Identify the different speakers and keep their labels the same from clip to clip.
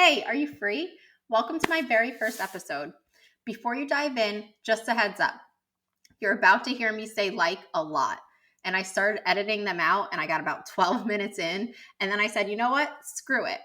Speaker 1: Hey, are you free? Welcome to my very first episode. Before you dive in, just a heads up. You're about to hear me say like a lot. And I started editing them out and I got about 12 minutes in. And then I said, you know what? Screw it.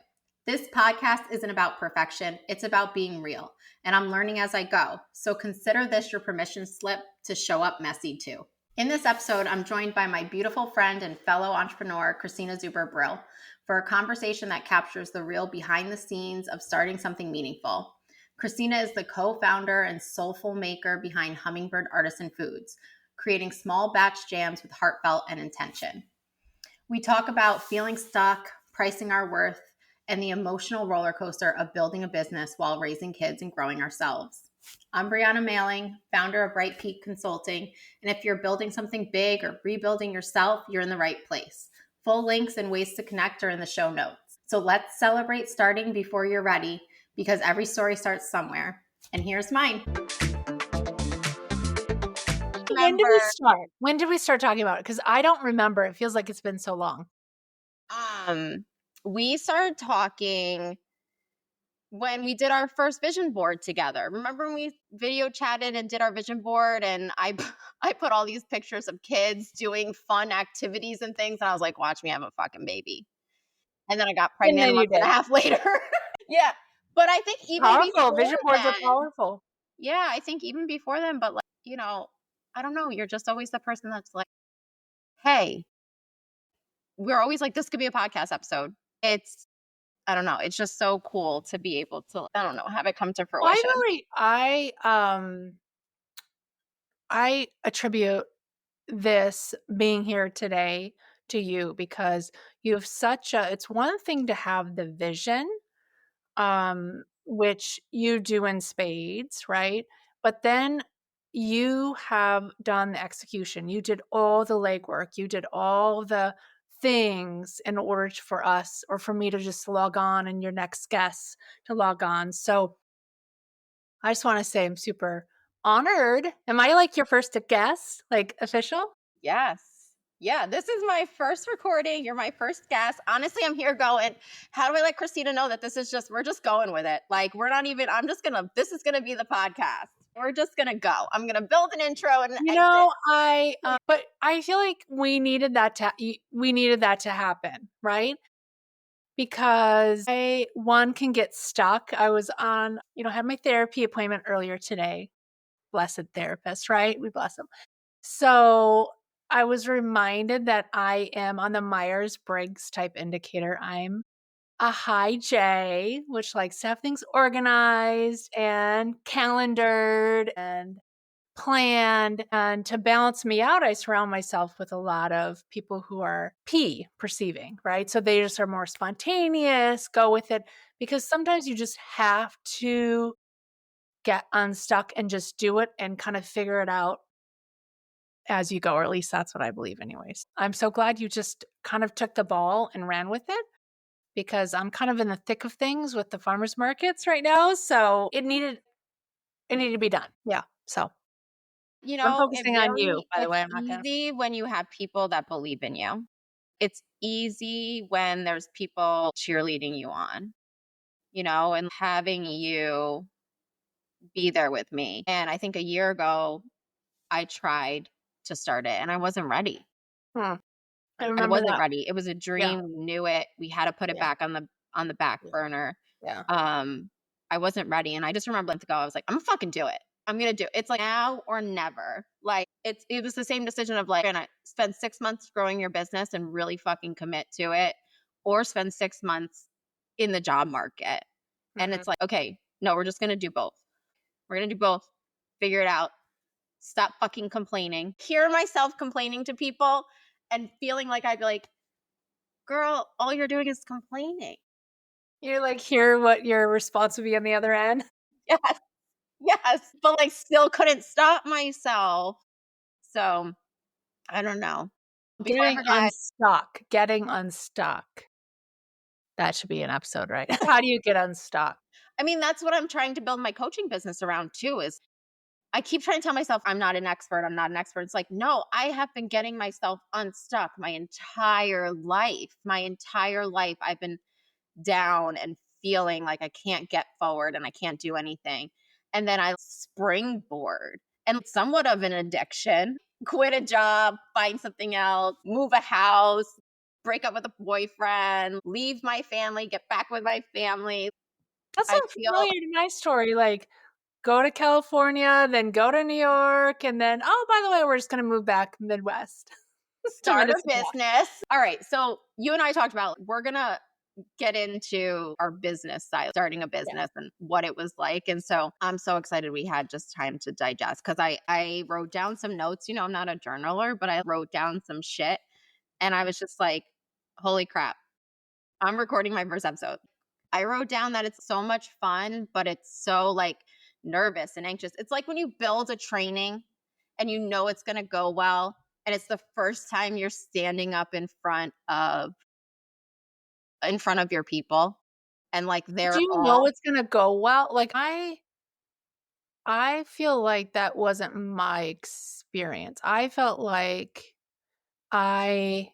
Speaker 1: This podcast isn't about perfection. It's about being real. And I'm learning as I go. So consider this your permission slip to show up messy too. In this episode, I'm joined by my beautiful friend and fellow entrepreneur, Christina Zuber-Brill, for a conversation that captures the real behind the scenes of starting something meaningful. Christina is the co-founder and soulful maker behind Hummingbird Artisan Foods, creating small batch jams with heartfelt and intention. We talk about feeling stuck, pricing our worth, and the emotional roller coaster of building a business while raising kids and growing ourselves. I'm Bryanna Mehling, founder of Bright Peak Consulting, and if you're building something big or rebuilding yourself, you're in the right place. Full links and ways to connect are in the show notes. So let's celebrate starting before you're ready, because every story starts somewhere. And here's mine.
Speaker 2: When did we start? When did we start talking about it? Because I don't remember. It feels like it's been so long.
Speaker 3: We started talking when we did our first vision board together. Remember when we video chatted and did our vision board, and I put all these pictures of kids doing fun activities and things, and I was like, watch me have a fucking baby. And then I got pregnant a month and a half later. Yeah. But I think even
Speaker 2: powerful.
Speaker 3: before
Speaker 2: Vision boards are powerful.
Speaker 3: Yeah, I think even before then, but I don't know. You're just always the person that's like, hey, we're always like, this could be a podcast episode. I don't know. It's just so cool to be able to, I don't know, have it come to fruition.
Speaker 2: I attribute this being here today to you because you have it's one thing to have the vision, which you do in spades, right? But then you have done the execution. You did all the legwork. You did all the things in order for us or for me to just log on and your next guest to log on. So I just want to say I'm super honored. Am I like your first guest, like official?
Speaker 3: Yes. Yeah, this is my first recording. You're my first guest. Honestly, I'm here going, how do I let Christina know that we're just going with it? Like, this is going to be the podcast. We're just going to go. I'm going to build an intro and
Speaker 2: but I feel like we needed that to happen, right? Because one can get stuck. I was on, had my therapy appointment earlier today. Blessed therapist, right? We bless them. So I was reminded that I am on the Myers-Briggs type indicator. I'm a high J, which likes to have things organized and calendared and planned. And to balance me out, I surround myself with a lot of people who are P perceiving, right? So they just are more spontaneous, go with it, because sometimes you just have to get unstuck and just do it and kind of figure it out as you go, or at least that's what I believe anyways. I'm so glad you just kind of took the ball and ran with it, because I'm kind of in the thick of things with the farmers markets right now. So it needed to be done. Yeah. So I'm focusing on you, by the way.
Speaker 3: It's easy when you have people that believe in you. It's easy when there's people cheerleading you on, and having you be there with me. And I think a year ago, I tried to start it and I wasn't ready.
Speaker 2: I
Speaker 3: wasn't ready. It was a dream. Yeah. We knew it. We had to put it back on the back burner.
Speaker 2: Yeah.
Speaker 3: I wasn't ready. And I just remember letting go. I was like, I'm gonna fucking do it. I'm going to do it. It's like now or never. Like it was the same decision of like, gonna spend 6 months growing your business and really fucking commit to it, or spend 6 months in the job market. Mm-hmm. And it's like, okay, no, we're just going to do both. We're going to do both. Figure it out. Stop fucking complaining. Hear myself complaining to people and feeling like I'd be like, girl, all you're doing is complaining.
Speaker 2: You're like, hear what your response would be on the other end.
Speaker 3: Yes, but like still couldn't stop myself. So I don't know.
Speaker 2: Getting unstuck. That should be an episode, right? How do you get unstuck?
Speaker 3: I mean, that's what I'm trying to build my coaching business around too, is I keep trying to tell myself I'm not an expert. It's like, no, I have been getting myself unstuck my entire life. I've been down and feeling like I can't get forward and I can't do anything. And then I springboard and somewhat of an addiction, quit a job, find something else, move a house, break up with a boyfriend, leave my family, get back with my family.
Speaker 2: That
Speaker 3: I
Speaker 2: sounds
Speaker 3: feel
Speaker 2: familiar to my story. Like, go to California, then go to New York, and then, oh, by the way, we're just going to move back Midwest to
Speaker 3: start a
Speaker 2: Minnesota.
Speaker 3: business. All right. So you and I talked about we're going to get into our business side, starting a business and what it was like. And so I'm so excited we had just time to digest because I wrote down some notes. You know, I'm not a journaler, but I wrote down some shit. And I was just like, holy crap, I'm recording my first episode. I wrote down that it's so much fun, but it's so like nervous and anxious. It's like when you build a training and you know it's going to go well. And it's the first time you're standing up in front of your people and like
Speaker 2: Do
Speaker 3: they're
Speaker 2: you know
Speaker 3: all
Speaker 2: it's going to go well? Like, I feel like that wasn't my experience. I felt like I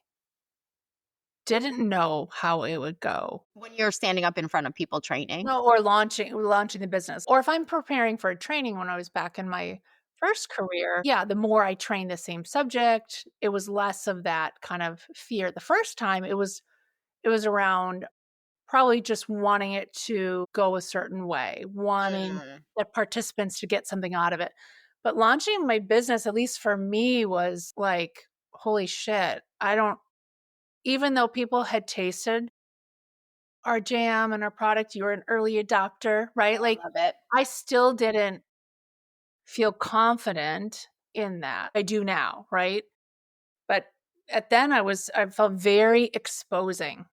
Speaker 2: didn't know how it would go.
Speaker 3: when you're standing up in front of people training.
Speaker 2: No, or launching the business. Or if I'm preparing for a training when I was back in my first career, yeah, the more I trained the same subject, it was less of that kind of fear. The first time it was around probably just wanting it to go a certain way, wanting the participants to get something out of it. But launching my business, at least for me, was like, holy shit. Even though people had tasted our jam and our product, you were an early adopter, right? Like,
Speaker 3: Love it.
Speaker 2: I still didn't feel confident in that. I do now, right? But at then I felt very exposing.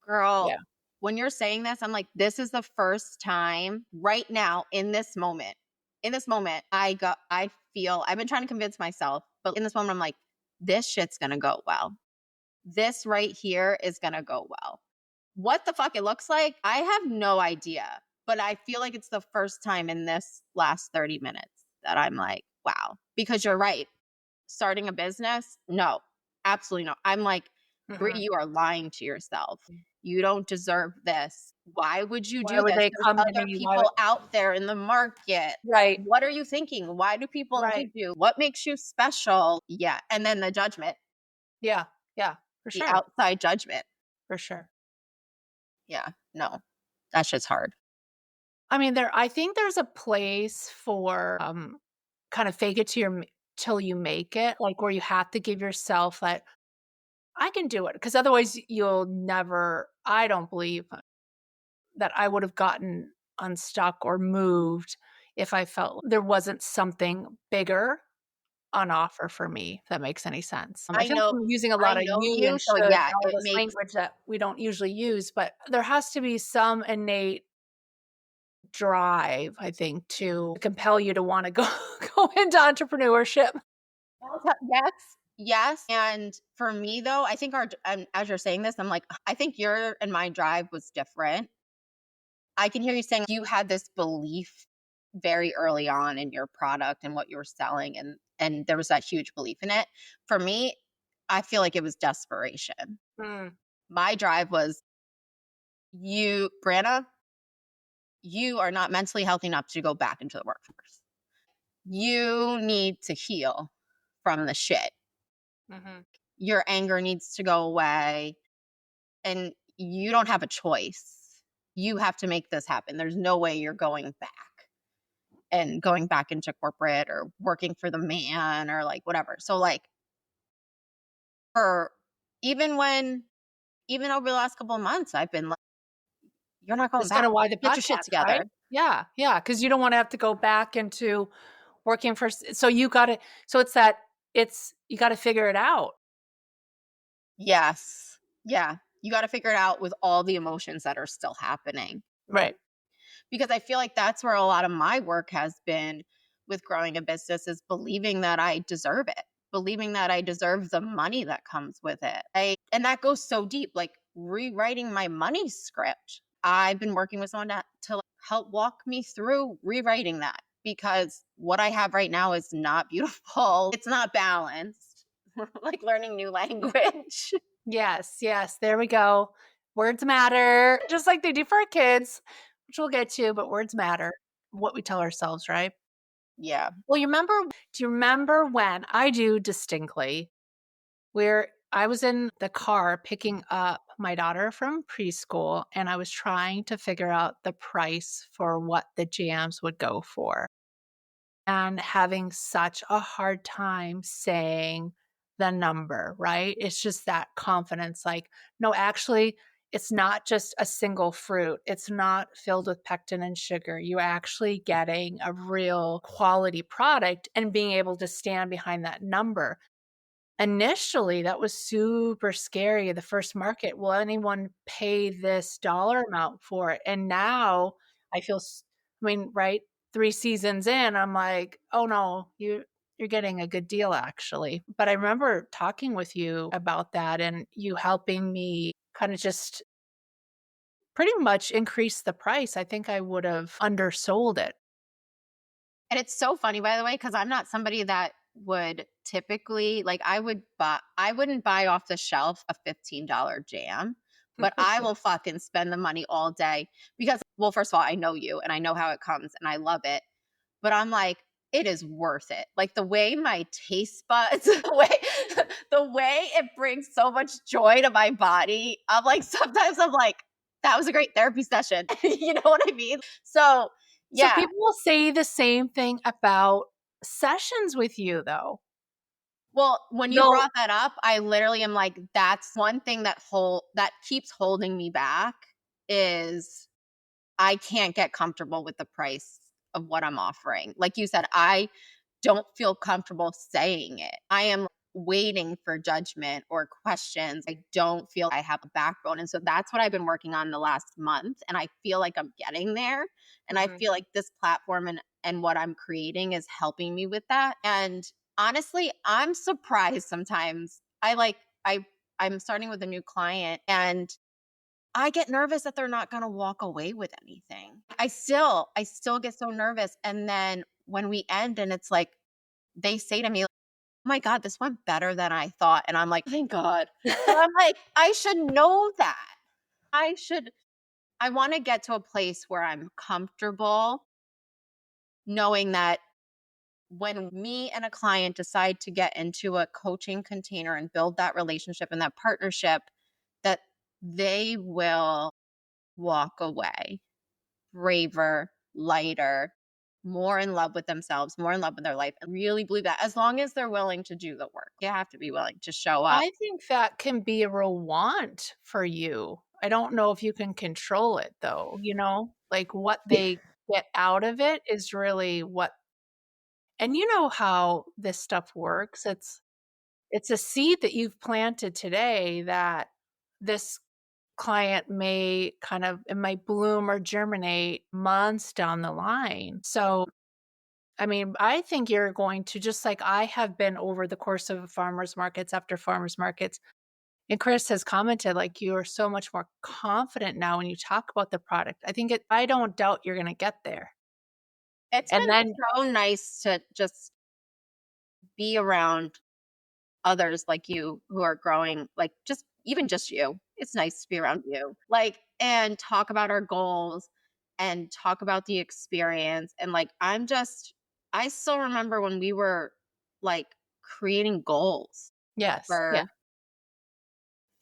Speaker 3: Girl,
Speaker 2: Yeah.
Speaker 3: when you're saying this, I'm like, this is the first time right now in this moment. In this moment, I feel I've been trying to convince myself, but in this moment, I'm like, this shit's gonna go well. This right here is gonna go well. What the fuck it looks like, I have no idea. But I feel like it's the first time in this last 30 minutes that I'm like, wow. Because you're right. Starting a business, no, absolutely no. I'm like, Brie,
Speaker 2: Mhm.
Speaker 3: you are lying to yourself. You don't deserve this. Why would you
Speaker 2: Why
Speaker 3: do
Speaker 2: would
Speaker 3: this?
Speaker 2: they
Speaker 3: There's
Speaker 2: come to
Speaker 3: other
Speaker 2: me?
Speaker 3: people out there in the market.
Speaker 2: Right.
Speaker 3: What are you thinking? Why do people
Speaker 2: Right.
Speaker 3: need you? What makes you special? Yeah. And then the judgment,
Speaker 2: Yeah. Yeah. For
Speaker 3: the
Speaker 2: sure.
Speaker 3: outside judgment.
Speaker 2: For sure.
Speaker 3: Yeah. No, that shit's hard.
Speaker 2: I mean, I think there's a place for kind of fake it till you make it, like where you have to give yourself that I can do it, because otherwise you'll never. I don't believe that I would have gotten unstuck or moved if I felt there wasn't something bigger on offer for me, if that makes any sense. I
Speaker 3: I
Speaker 2: feel like
Speaker 3: know,
Speaker 2: I'm using a
Speaker 3: I
Speaker 2: lot of
Speaker 3: know
Speaker 2: you
Speaker 3: you.
Speaker 2: and
Speaker 3: So
Speaker 2: should and
Speaker 3: yeah,
Speaker 2: all
Speaker 3: it
Speaker 2: this
Speaker 3: makes
Speaker 2: language that we don't usually use, but there has to be some innate drive, I think, to compel you to wanna go go into entrepreneurship.
Speaker 3: yes, yes. And for me though, I think as you're saying this, I'm like, I think your and my drive was different. I can hear you saying you had this belief very early on in your product and what you were selling, and there was that huge belief in it. For me, I feel like it was desperation.
Speaker 2: Mm.
Speaker 3: My drive was Bryanna, you are not mentally healthy enough to go back into the workforce. You need to heal from the shit.
Speaker 2: Mhm.
Speaker 3: Your anger needs to go away, and you don't have a choice. You have to make this happen. There's no way you're going back and going back into corporate or working for the man or like whatever. So like for even even over the last couple of months, I've been like, you're not going
Speaker 2: That's kinda
Speaker 3: back.
Speaker 2: why the
Speaker 3: Get your shit
Speaker 2: podcast, right?
Speaker 3: together.
Speaker 2: Yeah, yeah, because you don't wanna have to go back into working for so you gotta so it's that you gotta figure it out.
Speaker 3: Yes. Yeah. You got to figure it out with all the emotions that are still happening.
Speaker 2: Right.
Speaker 3: Because I feel like that's where a lot of my work has been with growing a business is believing that I deserve it, believing that I deserve the money that comes with it. And that goes so deep, like rewriting my money script. I've been working with someone to help walk me through rewriting that because what I have right now is not beautiful. It's not balanced. Like learning new language.
Speaker 2: Yes, yes, there we go. Words matter, just like they do for our kids, which we'll get to, but words matter, what we tell ourselves, right?
Speaker 3: Yeah.
Speaker 2: Well, do you remember when I do distinctly, where I was in the car picking up my daughter from preschool and I was trying to figure out the price for what the jams would go for and having such a hard time saying the number, right? It's just that confidence like, no, actually, it's not just a single fruit. It's not filled with pectin and sugar. You're actually getting a real quality product and being able to stand behind that number. Initially, that was super scary. The first market, will anyone pay this dollar amount for it? And now I feel, I mean, right, 3 seasons in, I'm like, oh no, you're getting a good deal actually. But I remember talking with you about that and you helping me kind of just pretty much increase the price. I think I would have undersold it.
Speaker 3: And it's so funny, by the way, because I'm not somebody that would typically like I wouldn't buy off the shelf a $15 jam, but I will fucking spend the money all day because, well, first of all, I know you and I know how it comes and I love it. But I'm like, it is worth it. Like the way my taste buds, the way it brings so much joy to my body. I'm like, sometimes I'm like, that was a great therapy session. You know what I mean? So
Speaker 2: So
Speaker 3: yeah.
Speaker 2: people will say the same thing about sessions with you though.
Speaker 3: Well, when you
Speaker 2: They'll
Speaker 3: brought that up, I literally am like, that's one thing that keeps holding me back is I can't get comfortable with the price of what I'm offering. Like you said, I don't feel comfortable saying it. I am waiting for judgment or questions. I don't feel I have a backbone. And so that's what I've been working on the last month. And I feel like I'm getting there. And I
Speaker 2: Mhm.
Speaker 3: feel like this platform and what I'm creating is helping me with that. And honestly, I'm surprised sometimes. I'm starting with a new client and I get nervous that they're not going to walk away with anything. I still get so nervous. And then when we end and it's like, they say to me, oh my God, this went better than I thought. And I'm like, thank God. But I'm like, I should know that. I want to get to a place where I'm comfortable knowing that when me and a client decide to get into a coaching container and build that relationship and that partnership, that they will walk away braver, lighter, more in love with themselves, more in love with their life. And really believe that as long as they're willing to do the work, you have to be willing to show up.
Speaker 2: I think that can be a real want for you. I don't know if you can control it though, like what they get out of it is really what, and you know how this stuff works. It's a seed that you've planted today that this client may it might bloom or germinate months down the line. So I mean, I think you're going to, just like I have been over the course of farmers markets after farmers markets. And Chris has commented, like, you are so much more confident now when you talk about the product. I don't doubt you're going to get there.
Speaker 3: It's
Speaker 2: And
Speaker 3: been
Speaker 2: then,
Speaker 3: so nice to just be around others like you who are growing, like just even just you. It's nice to be around you, like, and talk about our goals and talk about the experience. And like, I still remember when we were like creating goals
Speaker 2: yes, yeah.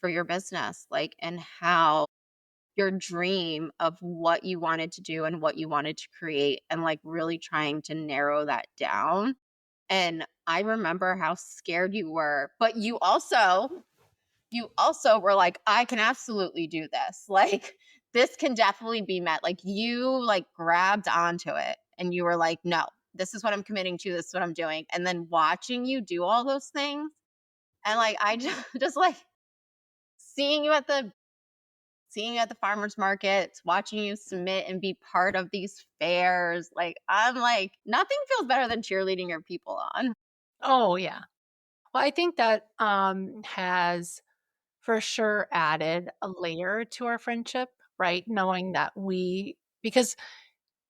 Speaker 3: for your business, like, and how your dream of what you wanted to do and what you wanted to create, and like really trying to narrow that down. And I remember how scared you were, but you also were like, I can absolutely do this. Like, this can definitely be met. Like, you like grabbed onto it and you were like, no, this is what I'm committing to. This is what I'm doing. And then watching you do all those things. And like, I just like seeing you at the farmers markets, watching you submit and be part of these fairs. Like, I'm like, nothing feels better than cheerleading your people on.
Speaker 2: Oh, yeah. Well, I think that has for sure added a layer to our friendship, right? Knowing that because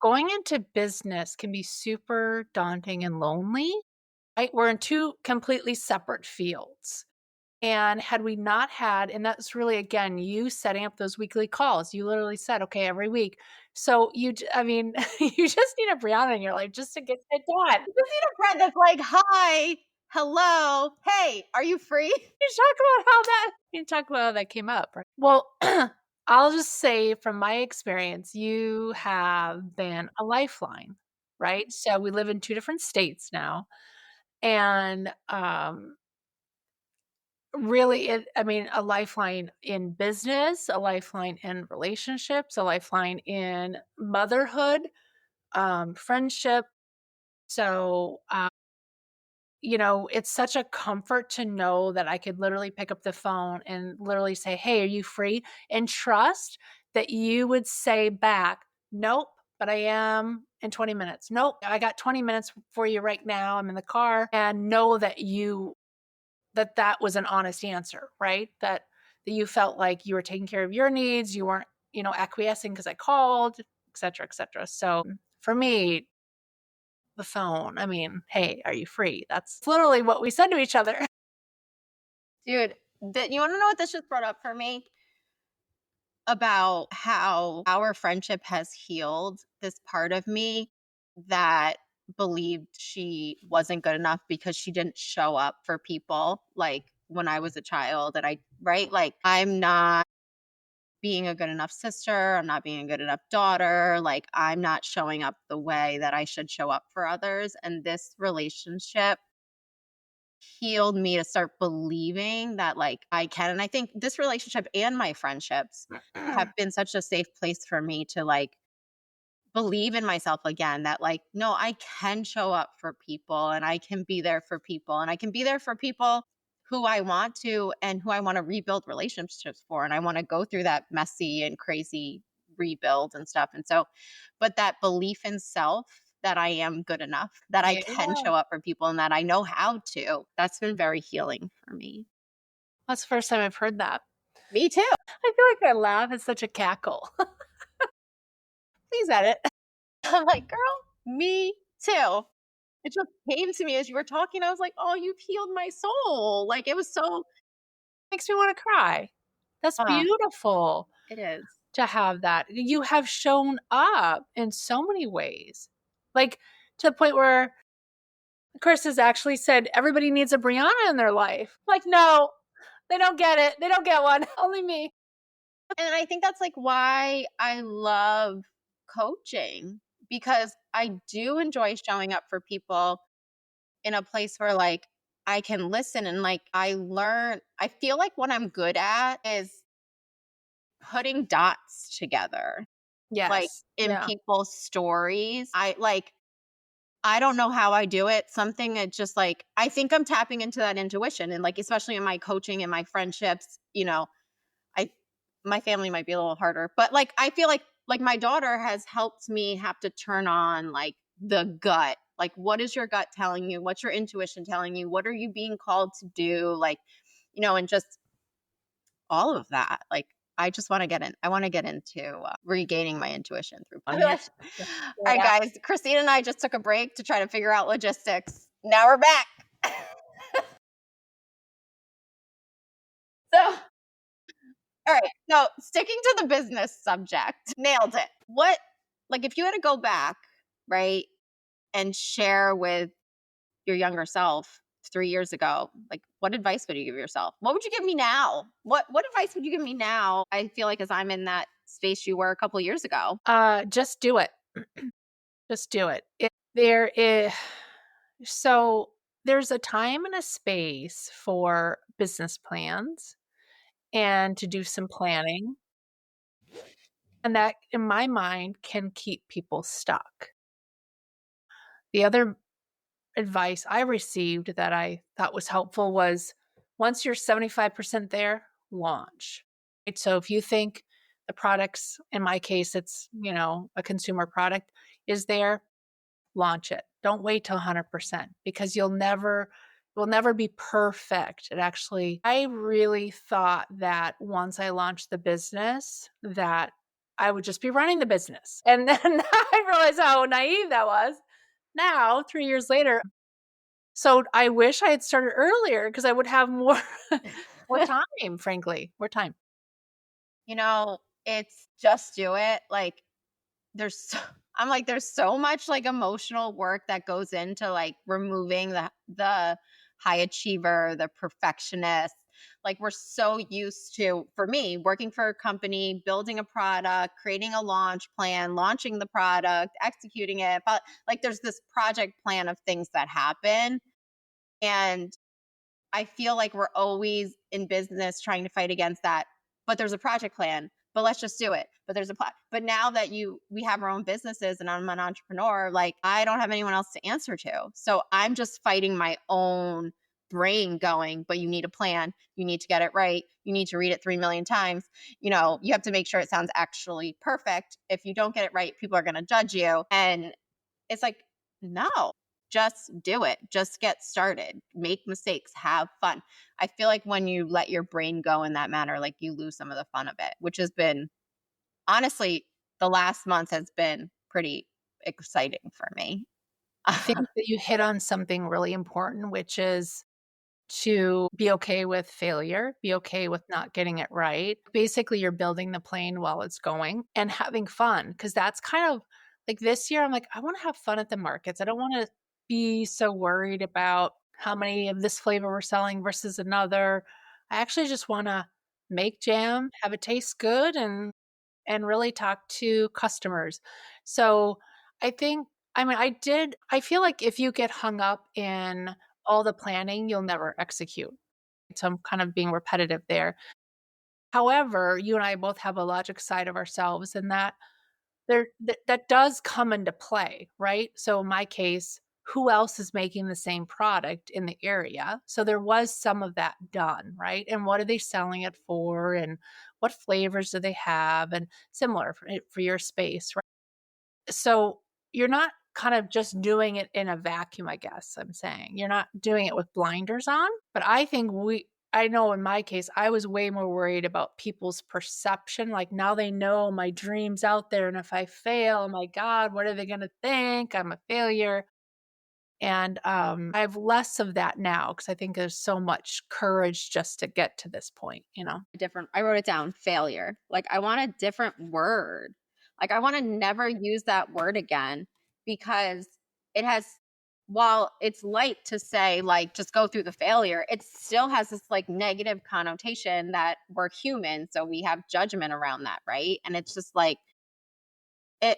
Speaker 2: going into business can be super daunting and lonely, right? We're in two completely separate fields. And had we not had, and that's really, again, you setting up those weekly calls, you literally said, okay, every week. So you just need a Bryanna in your life just to get it done.
Speaker 3: You just need a friend that's like, hi, hello, hey, are you free?
Speaker 2: You talk about how that came up. Right? Well, I'll just say from my experience, you have been a lifeline, right? So we live in 2 different states now. And really, a lifeline in business, a lifeline in relationships, a lifeline in motherhood, friendship. So, it's such a comfort to know that I could literally pick up the phone and literally say, hey, are you free? And trust that you would say back, nope, but I am in 20 minutes. Nope, I got 20 minutes for you right now. I'm in the car. And know that that was an honest answer, right? That you felt like you were taking care of your needs. You weren't, acquiescing because I called, et cetera, et cetera. So for me, the phone, hey, are you free? That's literally what we said to each other.
Speaker 3: Dude, you want to know what this just brought up for me? About how our friendship has healed this part of me that believed she wasn't good enough because she didn't show up for people like when I was a child. And right? Like, I'm not being a good enough sister. I'm not being a good enough daughter. Like, I'm not showing up the way that I should show up for others. And this relationship healed me to start believing that like I can. And I think this relationship and my friendships have been such a safe place for me to like believe in myself again, that like, no, I can show up for people and I can be there for people and I can be there for people who I want to and who I want to rebuild relationships for. And I want to go through that messy and crazy rebuild and stuff. And so, but that belief in self that I am good enough, that I can show up for people and that I know how to, that's been very healing for me.
Speaker 2: That's the first time I've heard that.
Speaker 3: Me too.
Speaker 2: I feel like I laugh. It's such a cackle. Please edit.
Speaker 3: I'm like, girl, me too. It just came to me as you were talking. I was like, oh, you've healed my soul. Like, it was so.
Speaker 2: Makes me want to cry. That's beautiful.
Speaker 3: It is.
Speaker 2: To have that. You have shown up in so many ways. Like, to the point where Chris has actually said everybody needs a Bryanna in their life. Like, no, they don't get it. They don't get one. Only me.
Speaker 3: And I think that's like why I love coaching, because I do enjoy showing up for people in a place where like I can listen and like I learn. I feel like what I'm good at is putting dots together.
Speaker 2: Yes.
Speaker 3: Like in people's stories. I don't know how I do it. Something that just like, I think I'm tapping into that intuition. And like, especially in my coaching and my friendships, my family might be a little harder, but like, I feel like my daughter has helped me have to turn on like the gut. Like, what is your gut telling you? What's your intuition telling you? What are you being called to do? Like, and just all of that. Like, I just want to get in. I want to get into regaining my intuition through podcasts. All right, guys. Christina and I just took a break to try to figure out logistics. Now we're back. So, all right. So, sticking to the business subject, nailed it. What, like, if you had to go back, right, and share with your younger self 3 years ago, like, what advice would you give yourself? What would you give me now? What advice would you give me now? I feel like as I'm in that space you were a couple of years ago.
Speaker 2: Just do it. Just do it. So there's a time and a space for business plans and to do some planning. And that, in my mind, can keep people stuck. The other advice I received that I thought was helpful was, once you're 75% there, launch. Right? So if you think the products, in my case, it's, a consumer product, is there, launch it. Don't wait till 100%, because you'll never be perfect. I really thought that once I launched the business that I would just be running the business. And then I realized how naive that was. Now, 3 years later, so I wish I had started earlier, because I would have more We're time, frankly. We're time.
Speaker 3: It's just do it. Like I'm like, there's so much like emotional work that goes into like removing the high achiever, the perfectionist. Like we're so used to, for me, working for a company, building a product, creating a launch plan, launching the product, executing it. But like there's this project plan of things that happen. And I feel like we're always in business trying to fight against that. But there's a project plan. But let's just do it. But there's a plan. But now that we have our own businesses and I'm an entrepreneur, like I don't have anyone else to answer to. So I'm just fighting my own brain going, but you need a plan. You need to get it right. You need to read it 3 million times. You have to make sure it sounds actually perfect. If you don't get it right, people are going to judge you. And it's like, no, just do it. Just get started. Make mistakes. Have fun. I feel like when you let your brain go in that manner, like you lose some of the fun of it, which has been, honestly, the last month has been pretty exciting for me.
Speaker 2: I think that you hit on something really important, which is to be okay with failure, be okay with not getting it right. Basically, you're building the plane while it's going and having fun. Cause that's kind of like this year, I'm like, I want to have fun at the markets. I don't want to be so worried about how many of this flavor we're selling versus another. I actually just want to make jam, have it taste good, and really talk to customers. So I think, I feel like if you get hung up in all the planning, you'll never execute. So I'm kind of being repetitive there. However, you and I both have a logic side of ourselves, and that does come into play, right? So in my case, who else is making the same product in the area? So there was some of that done, right? And what are they selling it for? And what flavors do they have? And similar for your space, right? So you're not kind of just doing it in a vacuum, I guess I'm saying. You're not doing it with blinders on. But I know in my case, I was way more worried about people's perception. Like now they know my dream's out there. And if I fail, oh my God, what are they going to think? I'm a failure. And I have less of that now because I think there's so much courage just to get to this point.
Speaker 3: I wrote it down, failure. Like I want a different word. Like I want to never use that word again because while it's light to say like just go through the failure, it still has this like negative connotation that we're human, so we have judgment around that, right? And it's just like it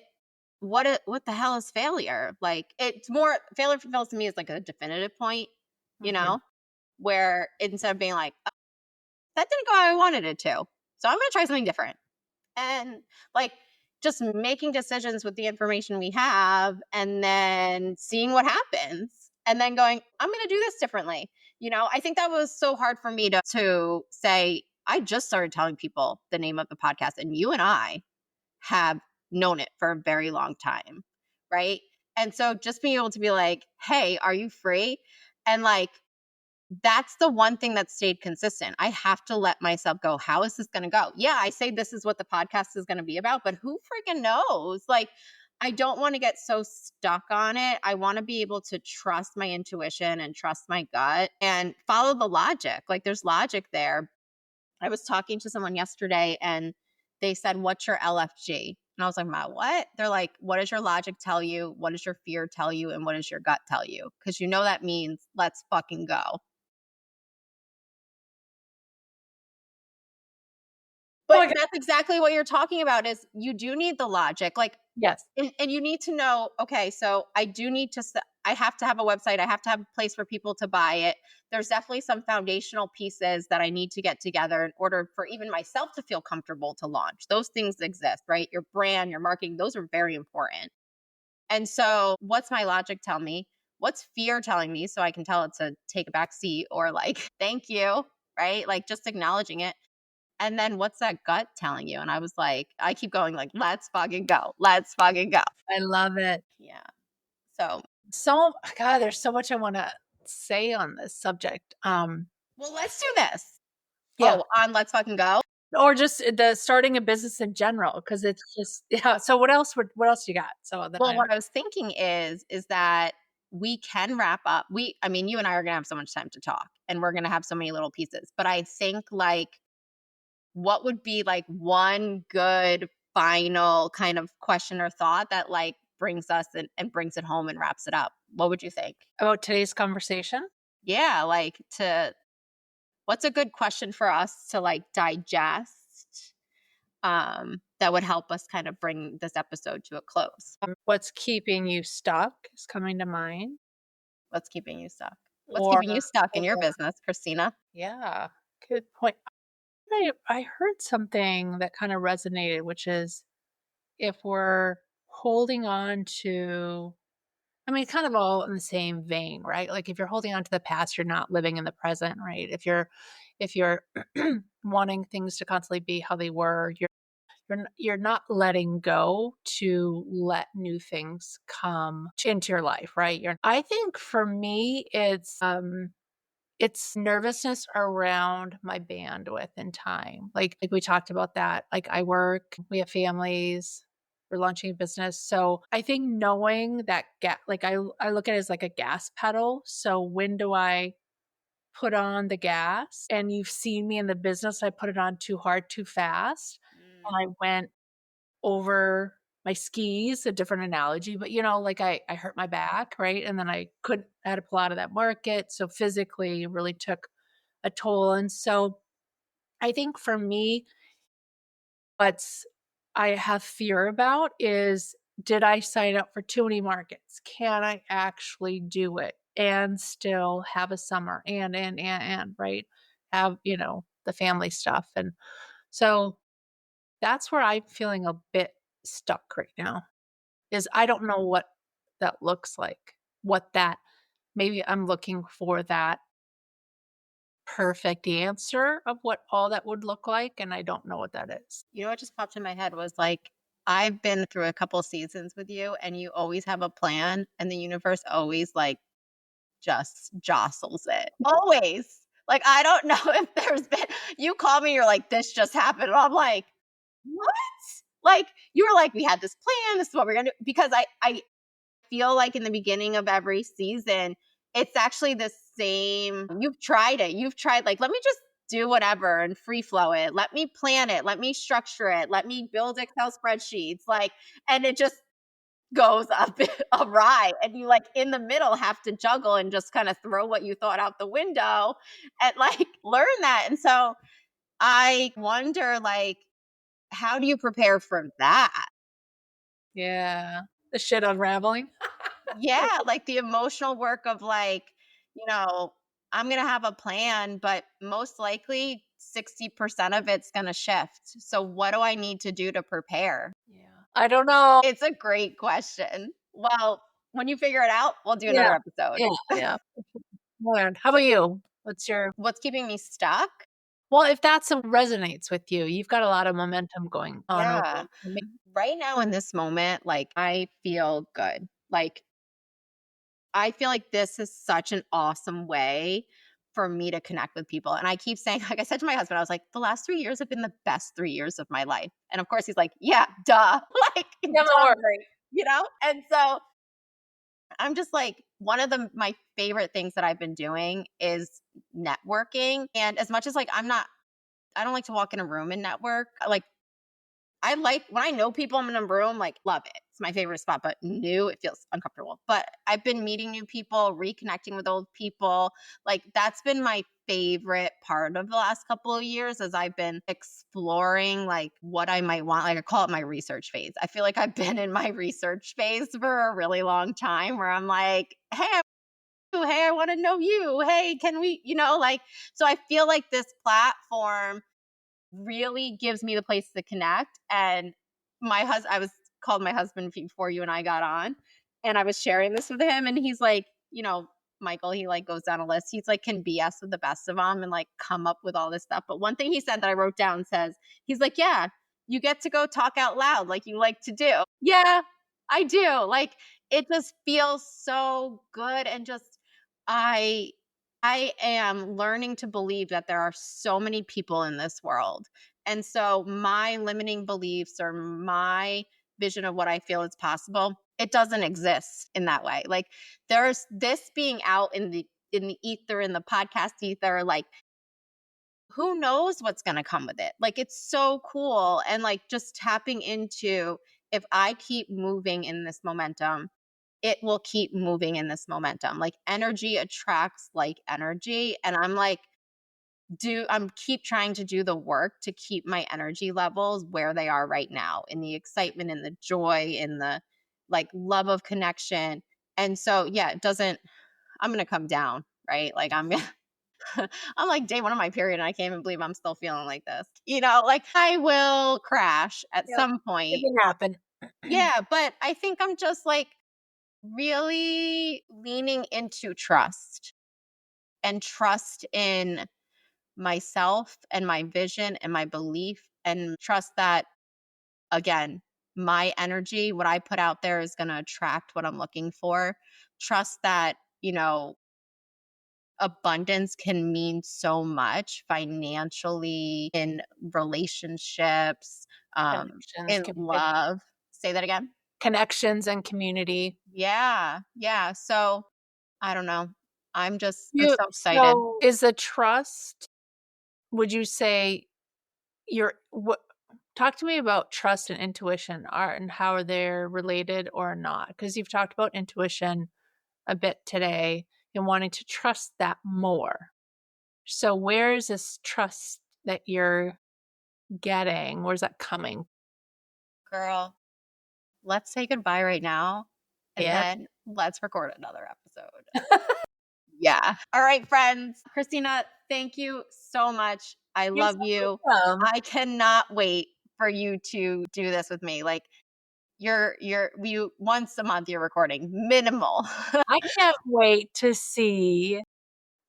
Speaker 3: what the hell is failure? Like it's more, failure feels to me is like a definitive point,
Speaker 2: Mhm.
Speaker 3: where instead of being like, "Oh, that didn't go how I wanted it to, so I'm going to try something different." And like just making decisions with the information we have and then seeing what happens and then going, I'm going to do this differently. I think that was so hard for me to say. I just started telling people the name of the podcast, and you and I have known it for a very long time, right? And so just being able to be like, hey, are you free? And like, that's the one thing that stayed consistent. I have to let myself go, how is this going to go? Yeah, I say this is what the podcast is going to be about, but who freaking knows? Like, I don't want to get so stuck on it. I want to be able to trust my intuition and trust my gut and follow the logic. Like, there's logic there. I was talking to someone yesterday and they said, what's your LFG? And I was like, my what? They're like, what does your logic tell you? What does your fear tell you? And what does your gut tell you? Because that means let's fucking go. But that's exactly what you're talking about is you do need the logic. Like,
Speaker 2: Yes.
Speaker 3: and you need to know, okay, so I do need to, I have to have a website. I have to have a place for people to buy it. There's definitely some foundational pieces that I need to get together in order for even myself to feel comfortable to launch. Those things exist, right? Your brand, your marketing, those are very important. And so what's my logic tell me? What's fear telling me so I can tell it to take a back seat or like, thank you, right? Like just acknowledging it. And then what's that gut telling you? And I was like, I keep going like, let's fucking go. Let's fucking go.
Speaker 2: I love it.
Speaker 3: Yeah. So,
Speaker 2: God, there's so much I want to say on this subject.
Speaker 3: well, let's do this.
Speaker 2: Yeah.
Speaker 3: Oh, on let's fucking go.
Speaker 2: Or just the starting a business in general, because it's just, yeah. So what else you got? So that
Speaker 3: Well, what I was thinking is that we can wrap up. I mean, you and I are going to have so much time to talk and we're going to have so many little pieces. But I think like, what would be like one good final kind of question or thought that like brings us and brings it home and wraps it up? What would you think?
Speaker 2: About today's conversation?
Speaker 3: Yeah, like what's a good question for us to like digest that would help us kind of bring this episode to a close?
Speaker 2: What's keeping you stuck is coming to mind.
Speaker 3: What's keeping you stuck? What's
Speaker 2: Or,
Speaker 3: keeping you stuck in your
Speaker 2: or
Speaker 3: business, Christina?
Speaker 2: yeah, good point. I heard something that kind of resonated, which is if we're holding on to, I mean, kind of all in the same vein, right? Like if you're holding on to the past, you're not living in the present, right? If you're wanting things to constantly be how they were, you're not letting go to let new things come into your life, right? I think for me, it's nervousness around my bandwidth and time. Like we talked about that. Like I work, we have families, we're launching a business. So I think knowing that like I look at it as like a gas pedal. So when do I put on the gas? And you've seen me in the business, I put it on too hard, too fast. And I went over my skis, a different analogy, but like I hurt my back, right? And then I had to pull out of that market. So physically it really took a toll. And so I think for me, what's I have fear about is, did I sign up for too many markets? Can I actually do it and still have a summer and right? Have, the family stuff. And so that's where I'm feeling a bit stuck right now. Is I don't know what that looks like. Maybe I'm looking for that perfect answer of what all that would look like, and I don't know what that is.
Speaker 3: You know what just popped in my head was like, I've been through a couple seasons with you and you always have a plan and the universe always like just jostles it. Always. Like, I don't know if there's been, you call me, you're like, this just happened. And I'm like, what? Like, you were like, we had this plan. This is what we're going to do. Because I feel like in the beginning of every season, it's actually the same. You've tried it. You've tried, like, let me just do whatever and free flow it. Let me plan it. Let me structure it. Let me build Excel spreadsheets. Like, and it just goes up awry. And you, like, in the middle, have to juggle and just kind of throw what you thought out the window and, like, learn that. And so I wonder, like, how do you prepare for that?
Speaker 2: Yeah. The shit unraveling.
Speaker 3: Yeah, like the emotional work of like, you know, I'm going to have a plan, but most likely 60% of it's going to shift. So what do I need to do to prepare?
Speaker 2: Yeah. I don't know.
Speaker 3: It's a great question. Well, when you figure it out, we'll do
Speaker 2: Yeah.
Speaker 3: another episode.
Speaker 2: Yeah. Learned. How about you?
Speaker 3: What's keeping me stuck?
Speaker 2: Well, if that's what resonates with you, you've got a lot of momentum going on
Speaker 3: Yeah.
Speaker 2: over. Maybe.
Speaker 3: Right now in this moment, like I feel good. Like I feel like this is such an awesome way for me to connect with people. And I keep saying, like I said to my husband, I was like, the last 3 years have been the best 3 years of my life. And of course, he's like, yeah, duh. Like,
Speaker 2: Yeah,
Speaker 3: duh,
Speaker 2: Lord.
Speaker 3: great, you know? And so I'm just like, one of my favorite things that I've been doing is networking. And as much as like, I don't like to walk in a room and network. Like, I like when I know people, I'm in a room, like, love it. It's my favorite spot, but new, it feels uncomfortable. But I've been meeting new people, reconnecting with old people. Like, that's been my favorite part of the last couple of years as I've been exploring, like, what I might want. Like, I call it my research phase. I feel like I've been in my research phase for a really long time where I'm like, hey, I want to know you. Hey, can we, like, so I feel like this platform really gives me the place to connect. And I was called my husband before you and I got on, and I was sharing this with him, and he's like, Michael, he like goes down a list. He's like, can BS with the best of them and like come up with all this stuff. But one thing he said that I wrote down says, he's like, yeah, you get to go talk out loud like you like to do. Yeah, I do. Like, it just feels so good. And just, I am learning to believe that there are so many people in this world. And so my limiting beliefs or my vision of what I feel is possible it doesn't exist in that way. Like there's this being out in the ether, in the podcast ether, like who knows what's going to come with it. Like it's so cool. And like just tapping into, if I keep moving in this momentum, it will keep moving in this momentum. Like energy attracts like energy. And I'm like, I'm keep trying to do the work to keep my energy levels where they are right now, in the excitement, in the joy, in the like love of connection. And so, yeah, I'm going to come down, right? Like I'm like day 1 of my period and I can't even believe I'm still feeling like this. Like I will crash at
Speaker 2: Yep.
Speaker 3: some
Speaker 2: It
Speaker 3: point.
Speaker 2: can happen.
Speaker 3: Yeah, but I think I'm just like really leaning into trust, and trust in myself and my vision and my belief, and trust that, again, my energy, what I put out there, is going to attract what I'm looking for. Trust that, abundance can mean so much financially, in relationships,
Speaker 2: Connections,
Speaker 3: in love. Say that again.
Speaker 2: connections and community.
Speaker 3: Yeah. Yeah. So I don't know. I'm so excited.
Speaker 2: So is the trust, would you say talk to me about trust and intuition and how they're related or not? Because you've talked about intuition a bit today and wanting to trust that more. So where is this trust that you're getting? Where's that coming?
Speaker 3: Girl, let's say goodbye right now, and
Speaker 2: Yeah.
Speaker 3: then let's record another episode. Yeah. All right, friends. Christina, thank you so much. I love you. I cannot wait for you to do this with me. Like you once a month you're recording, minimal.
Speaker 2: I can't wait to see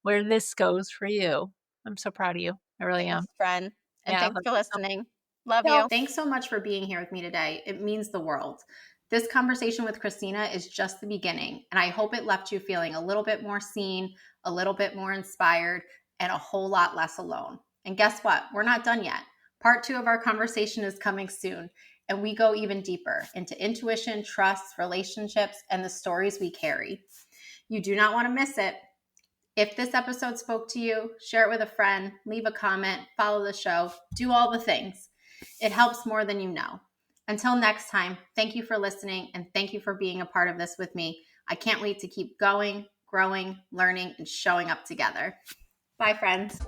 Speaker 2: where this goes for you. I'm so proud of you. I really am.
Speaker 3: Thanks, friend. And
Speaker 2: Yeah.
Speaker 3: thanks for listening. Love
Speaker 2: No.
Speaker 3: you.
Speaker 1: Thanks so much for being here with me today. It means the world. This conversation with Christina is just the beginning, and I hope it left you feeling a little bit more seen, a little bit more inspired, and a whole lot less alone. And guess what? We're not done yet. Part 2 of our conversation is coming soon, and we go even deeper into intuition, trust, relationships, and the stories we carry. You do not want to miss it. If this episode spoke to you, share it with a friend, leave a comment, follow the show, do all the things. It helps more than you know. Until next time, thank you for listening, and thank you for being a part of this with me. I can't wait to keep going, growing, learning, and showing up together. Bye, friends.